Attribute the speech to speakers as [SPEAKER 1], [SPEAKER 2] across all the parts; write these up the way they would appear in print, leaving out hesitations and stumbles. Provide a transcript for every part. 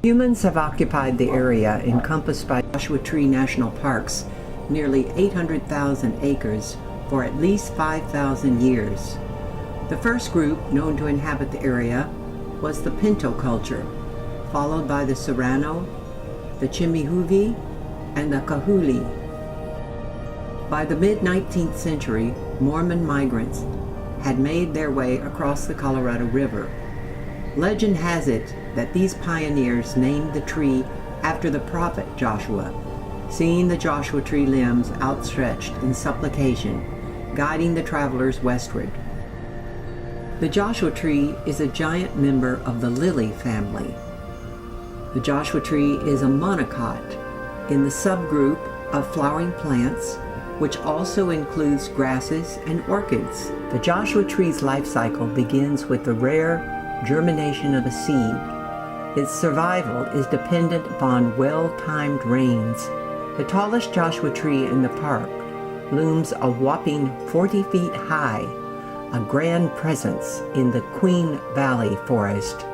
[SPEAKER 1] Humans have occupied the area encompassed by Joshua Tree National Parks, nearly 800,000 acres, for at least 5,000 years. The first group known to inhabit the area was the Pinto Culture, followed by the Serrano, the Chemehuevi, and the Cahuilla. By the mid-19th century, Mormon migrants had made their way across the Colorado River. Legend has it that these pioneers named the tree after the prophet Joshua, seeing the Joshua tree limbs outstretched in supplication, guiding the travelers westward. The Joshua tree is a giant member of the lily family. The Joshua tree is a monocot in the subgroup of flowering plants, which also includes grasses and orchids. The Joshua tree's life cycle begins with the rare germination of a seed. Its survival is dependent upon well-timed rains. The tallest Joshua tree in the park looms a whopping 40 feet high, a grand presence in the Queen Valley forest.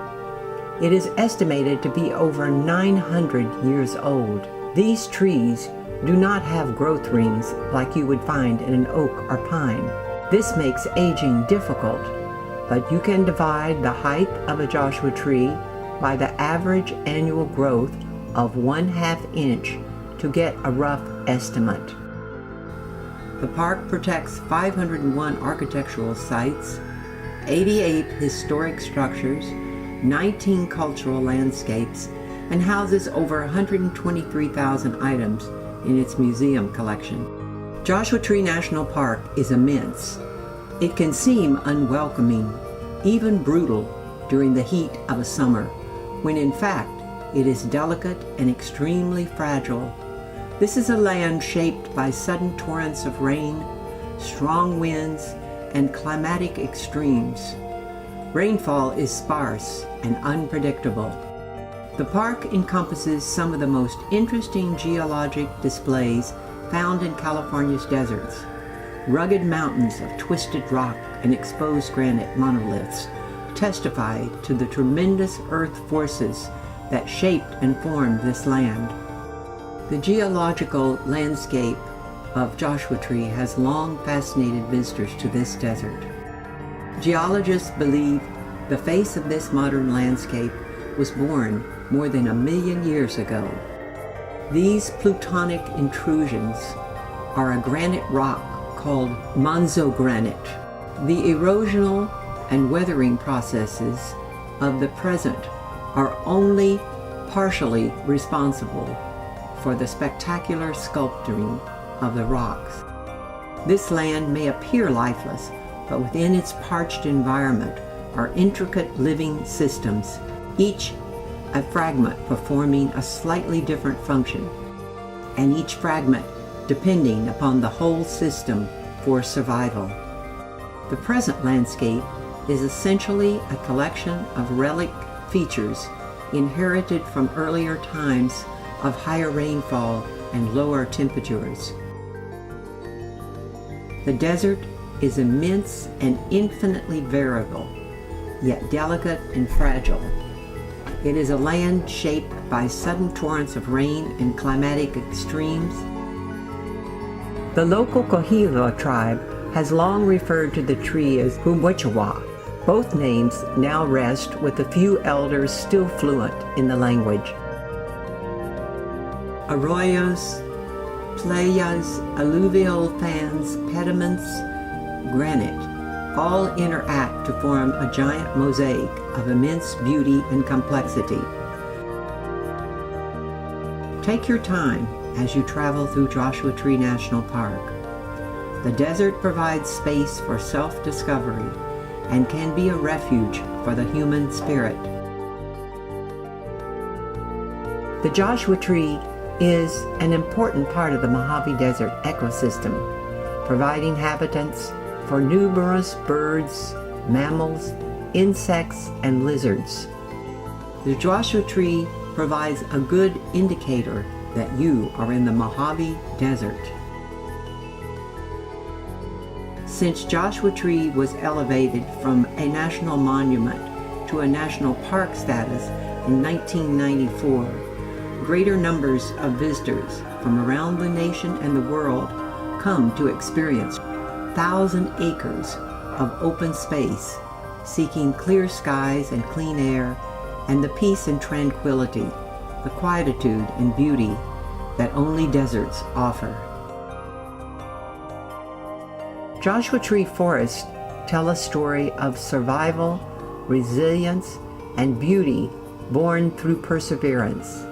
[SPEAKER 1] It is estimated to be over 900 years old. These trees do not have growth rings like you would find in an oak or pine. This makes aging difficult, but you can divide the height of a Joshua tree by the average annual growth of 1/2 inch to get a rough estimate. The park protects 501 architectural sites, 88 historic structures, 19 cultural landscapes, and houses over 123,000 items in its museum collection. Joshua Tree National Park is immense. It can seem unwelcoming, even brutal during the heat of a summer, when in fact it is delicate and extremely fragile. This is a land shaped by sudden torrents of rain, strong winds, and climatic extremes. Rainfall is sparse and unpredictable. The park encompasses some of the most interesting geologic displays found in California's deserts. Rugged mountains of twisted rock and exposed granite monoliths testify to the tremendous earth forces that shaped and formed this land. The geological landscape of Joshua Tree has long fascinated visitors to this desert. Geologists believe the face of this modern landscape was born more than 1 million years ago. These plutonic intrusions are a granite rock called manzogranite. The erosional and weathering processes of the present are only partially responsible for the spectacular sculpturing of the rocks. This land may appear lifeless, but within its parched environment are intricate living systems, each a fragment performing a slightly different function, and each fragment depending upon the whole system for survival. The present landscape is essentially a collection of relic features inherited from earlier times of higher rainfall and lower temperatures. The desert is immense and infinitely variable, yet delicate and fragile. It is a land shaped by sudden torrents of rain and climatic extremes. The local Cahuilla tribe has long referred to the tree as Humwechawa. Both names now rest with a few elders still fluent in the language. Arroyos, playas, alluvial fans, pediments, granite all interact to form a giant mosaic of immense beauty and complexity. Take your time as you travel through Joshua Tree National Park. The desert provides space for self-discovery and can be a refuge for the human spirit. The Joshua Tree is an important part of the Mojave Desert ecosystem, providing habitats for numerous birds, mammals, insects, and lizards. The Joshua Tree provides a good indicator that you are in the Mojave Desert. Since Joshua Tree was elevated from a national monument to a national park status in 1994, greater numbers of visitors from around the nation and the world come to experience 1,000 acres of open space, seeking clear skies and clean air, and the peace and tranquility, the quietude and beauty that only deserts offer. Joshua Tree forests tell a story of survival, resilience, and beauty born through perseverance.